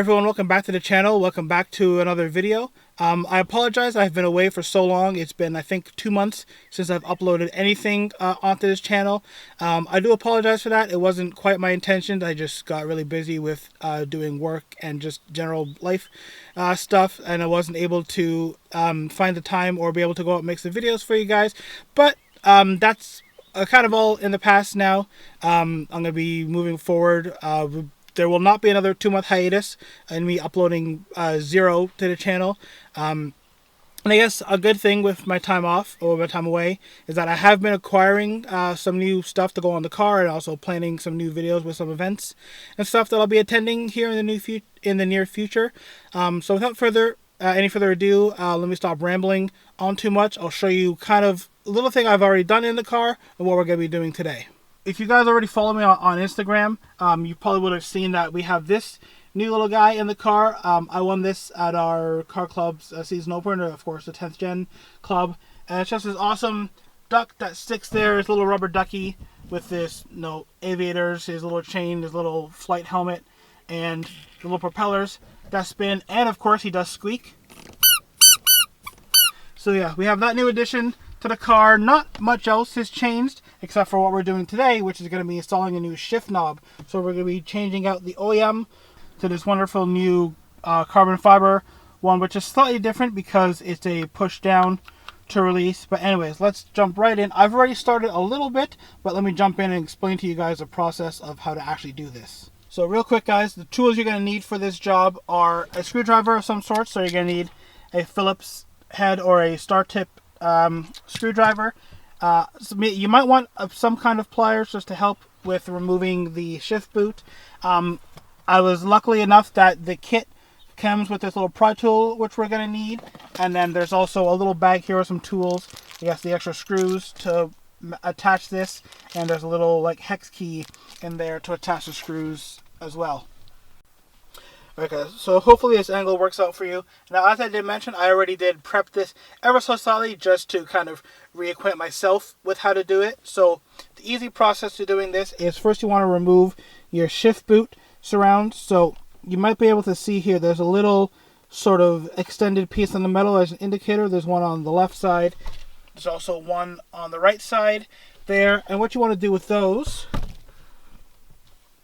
everyone, welcome back to the channel. Welcome back to another video. I apologize, I've been away for so long. It's been, I think, 2 months since I've uploaded anything onto this channel. I do apologize for that. It wasn't quite my intention. I just got really busy with doing work and just general life stuff, and I wasn't able to find the time or be able to go out and make some videos for you guys. But that's kind of all in the past now. I'm going to be moving forward. There will not be another 2-month hiatus and me uploading zero to the channel. And I guess a good thing with my time off or my time away is that I have been acquiring some new stuff to go on the car, and also planning some new videos with some events and stuff that I'll be attending here in the near future. So without any further ado, let me stop rambling on too much. I'll show you kind of a little thing I've already done in the car and what we're going to be doing today. If you guys already follow me on Instagram, you probably would have seen that we have this new little guy in the car. I won this at our car club's season opener, of course, the 10th Gen Club. And it's just this awesome duck that sticks there, his little rubber ducky with this, aviators, his little chain, his little flight helmet, and the little propellers that spin. And of course, he does squeak. So yeah, we have that new addition to the car. Not much else has changed except for what we're doing today, which is going to be installing a new shift knob. So we're going to be changing out the OEM to this wonderful new carbon fiber one, which is slightly different because it's a push down to release. But anyways, let's jump right in. I've already started a little bit, but let me jump in and explain to you guys the process of how to actually do this. So real quick, guys, the tools you're going to need for this job are a screwdriver of some sort. So you're going to need a Phillips head or a star tip screwdriver. So you might want some kind of pliers just to help with removing the shift boot. I was lucky enough that the kit comes with this little pry tool, which we're going to need, and then there's also a little bag here with some tools. I guess the extra screws to attach this, and there's a little hex key in there to attach the screws as well. Okay, so hopefully this angle works out for you. Now, as I did mention, I already did prep this ever so slightly just to kind of reacquaint myself with how to do it. So the easy process to doing this is first you want to remove your shift boot surround. So you might be able to see here there's a little sort of extended piece on the metal as an indicator. There's one on the left side. There's also one on the right side there. And what you want to do with those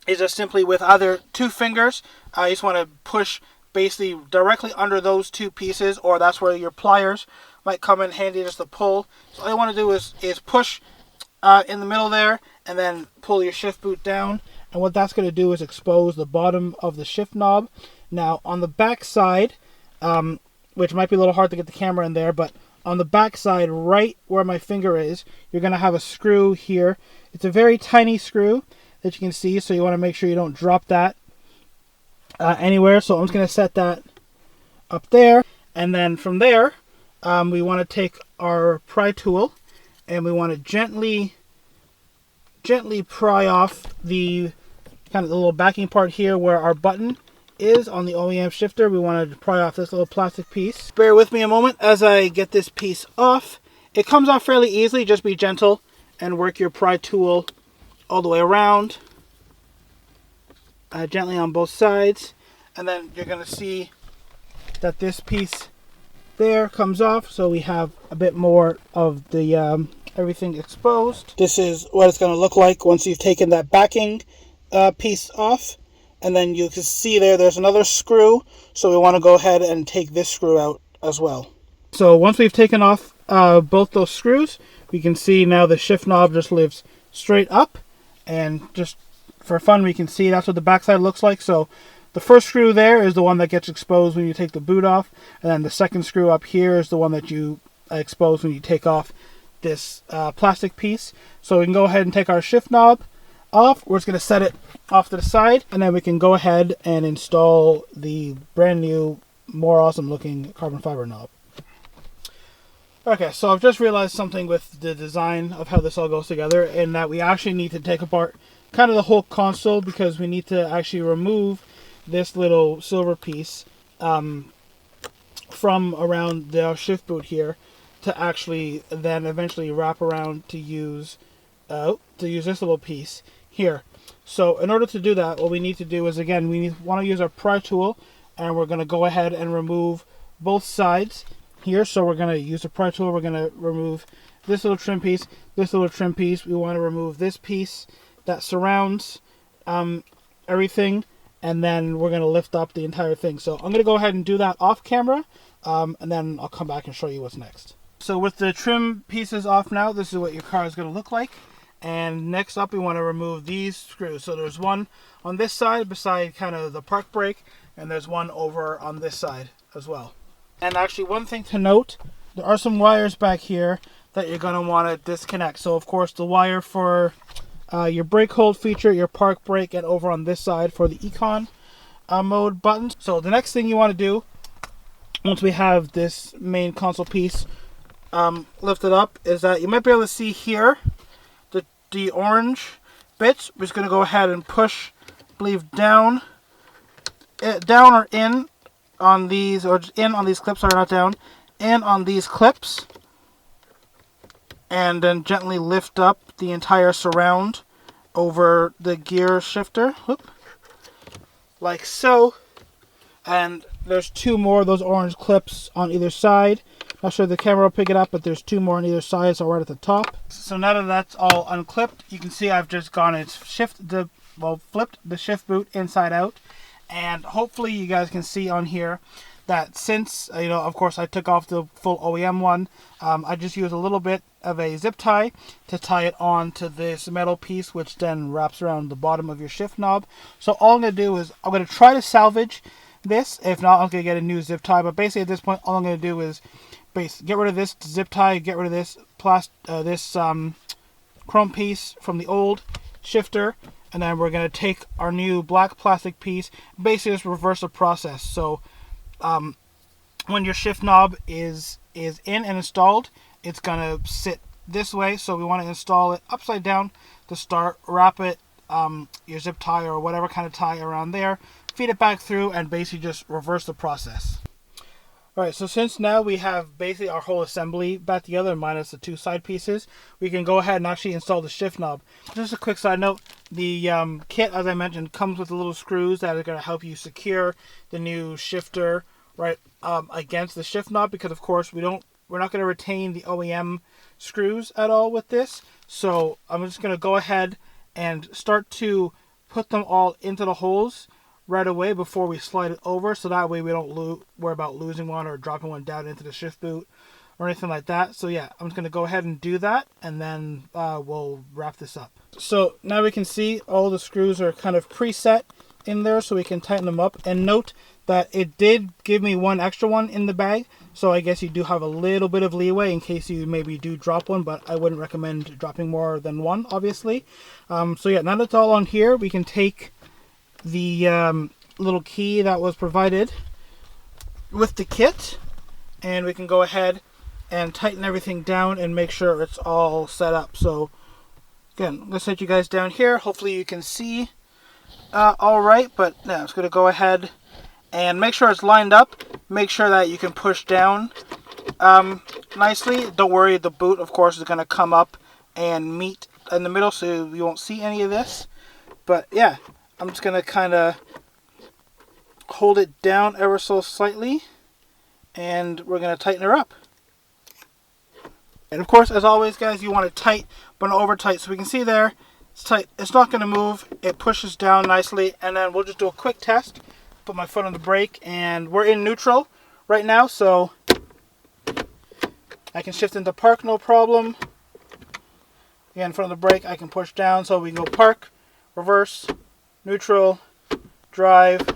is just simply with either 2 fingers, you just want to push basically directly under those 2 pieces, or that's where your pliers might come in handy just to pull. So all you want to do is push in the middle there, and then pull your shift boot down. And what that's going to do is expose the bottom of the shift knob. Now on the back side, which might be a little hard to get the camera in there, but on the back side, right where my finger is, you're going to have a screw here. It's a very tiny screw that you can see, so you want to make sure you don't drop that anywhere. So I'm just going to set that up there, and then from there we want to take our pry tool and we want to gently pry off the kind of the little backing part here where our button is on the OEM shifter. We want to pry off this little plastic piece. Bear with me a moment as I get this piece off. It comes off fairly easily. Just be gentle and work your pry tool all the way around, gently on both sides, and then you're going to see that this piece there comes off, so we have a bit more of the everything exposed. This is what it's going to look like once you've taken that backing piece off, and then you can see there's another screw, so we want to go ahead and take this screw out as well. So once we've taken off both those screws, we can see now the shift knob just lifts straight up. And just for fun, we can see that's what the backside looks like. So the first screw there is the one that gets exposed when you take the boot off. And then the second screw up here is the one that you expose when you take off this plastic piece. So we can go ahead and take our shift knob off. We're just going to set it off to the side. And then we can go ahead and install the brand new, more awesome looking carbon fiber knob. Okay, so I've just realized something with the design of how this all goes together, and that we actually need to take apart kind of the whole console, because we need to actually remove this little silver piece from around the shift boot here to actually then eventually wrap around to use this little piece here. So in order to do that, what we need to do is, again, want to use our pry tool, and we're going to go ahead and remove both sides here. So we're going to use the pry tool. We're going to remove this little trim piece, this little trim piece. We want to remove this piece that surrounds everything, and then we're going to lift up the entire thing. So I'm going to go ahead and do that off camera, and then I'll come back and show you what's next. So with the trim pieces off now, this is what your car is going to look like. And next up, we want to remove these screws. So there's one on this side beside kind of the park brake, and there's one over on this side as well. And actually, one thing to note, there are some wires back here that you're going to want to disconnect. So of course, the wire for your brake hold feature, your park brake, and over on this side for the Econ mode buttons. So the next thing you want to do, once we have this main console piece lifted up, is that you might be able to see here the orange bits. We're just going to go ahead and push, I believe, down or in on these, or in on these clips, sorry, not down, in on these clips, and then gently lift up the entire surround over the gear shifter, whoop, like so. And there's two more of those orange clips on either side. Not sure the camera will pick it up, but there's two more on either side, so right at the top. So now that that's all unclipped, you can see I've just gone and flipped the shift boot inside out. And hopefully you guys can see on here that since, of course I took off the full OEM one, I just used a little bit of a zip tie to tie it on to this metal piece, which then wraps around the bottom of your shift knob. So all I'm going to do is, I'm going to try to salvage this. If not, I'm going to get a new zip tie. But basically at this point, all I'm going to do is get rid of this zip tie, get rid of this chrome piece from the old shifter, and then we're going to take our new black plastic piece, basically just reverse the process. So when your shift knob is in and installed, it's going to sit this way. So we want to install it upside down to start, wrap it, your zip tie or whatever kind of tie around there, feed it back through, and basically just reverse the process. Alright, so since now we have basically our whole assembly back together minus the two side pieces, we can go ahead and actually install the shift knob. Just a quick side note, the kit, as I mentioned, comes with the little screws that are going to help you secure the new shifter right against the shift knob, because of course we're not going to retain the OEM screws at all with this. So I'm just going to go ahead and start to put them all into the holes right away before we slide it over, so that way we don't worry about losing one or dropping one down into the shift boot or anything like that. So yeah, I'm just going to go ahead and do that, and then we'll wrap this up. So now we can see all the screws are kind of preset in there, so we can tighten them up. And note that it did give me one extra one in the bag, so I guess you do have a little bit of leeway in case you maybe do drop one, but I wouldn't recommend dropping more than one, obviously. So yeah, now that's all on here, we can take the little key that was provided with the kit, and we can go ahead and tighten everything down and make sure it's all set up. So again, I'm going to set you guys down here. Hopefully you can see all right, but yeah, I'm just going to go ahead and make sure it's lined up. Make sure that you can push down nicely. Don't worry, the boot of course is going to come up and meet in the middle, so you won't see any of this. But yeah, I'm just going to kind of hold it down ever so slightly, and we're going to tighten her up. And of course, as always guys, you want it tight but not over tight. So we can see there, it's tight, it's not going to move, it pushes down nicely. And then we'll just do a quick test. Put my foot on the brake, and we're in neutral right now, so I can shift into park no problem. Again, in front of the brake, I can push down, so we can go park, reverse, neutral, drive,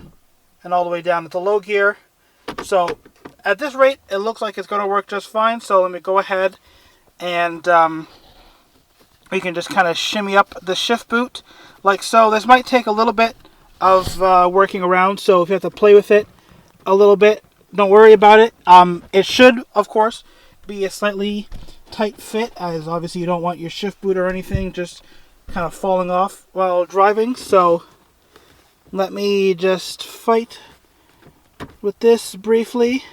and all the way down into low gear. So at this rate, it looks like it's going to work just fine. So let me go ahead and we can just kind of shimmy up the shift boot like so. This might take a little bit of working around, so if you have to play with it a little bit, don't worry about it. It should, of course, be a slightly tight fit, as obviously you don't want your shift boot or anything just kind of falling off while driving. So let me just fight with this briefly.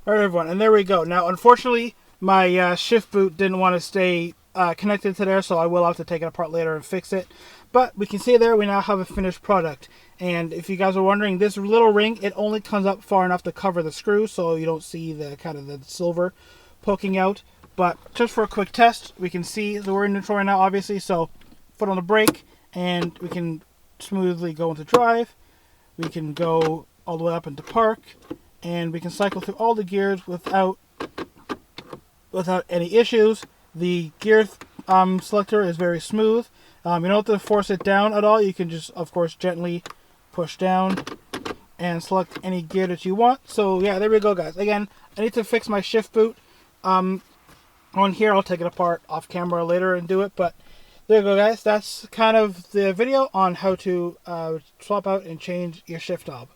Alright everyone, and there we go. Now unfortunately my shift boot didn't want to stay connected to there, so I will have to take it apart later and fix it. But we can see there we now have a finished product. And if you guys are wondering, this little ring, it only comes up far enough to cover the screw, so you don't see the kind of the silver poking out. But just for a quick test, we can see that we're in neutral right now, obviously. So foot on the brake, and we can smoothly go into drive. We can go all the way up into park, and we can cycle through all the gears without any issues. The gear selector is very smooth. You don't have to force it down at all. You can just, of course, gently push down and select any gear that you want. So yeah, there we go, guys. Again, I need to fix my shift boot on here. I'll take it apart off camera later and do it, but there you go, guys. That's kind of the video on how to swap out and change your shift knob.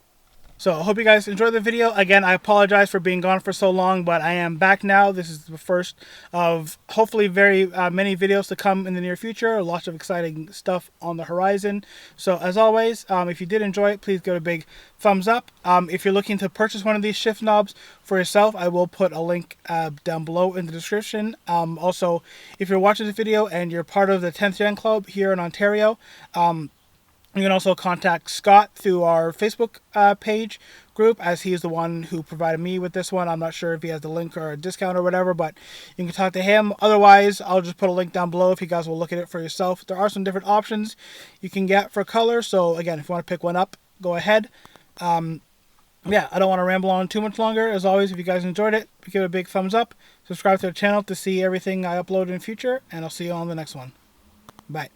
So I hope you guys enjoyed the video. Again, I apologize for being gone for so long, but I am back now. This is the first of hopefully very many videos to come in the near future. Lots of exciting stuff on the horizon. So as always, if you did enjoy it, please give it a big thumbs up. If you're looking to purchase one of these shift knobs for yourself, I will put a link down below in the description. Also, if you're watching this video and you're part of the 10th Gen Club here in Ontario, you can also contact Scott through our Facebook page group, as he is the one who provided me with this one. I'm not sure if he has the link or a discount or whatever, but you can talk to him. Otherwise, I'll just put a link down below if you guys will look at it for yourself. There are some different options you can get for color. So again, if you want to pick one up, go ahead. Yeah, I don't want to ramble on too much longer. As always, if you guys enjoyed it, give it a big thumbs up. Subscribe to the channel to see everything I upload in the future, and I'll see you on the next one. Bye.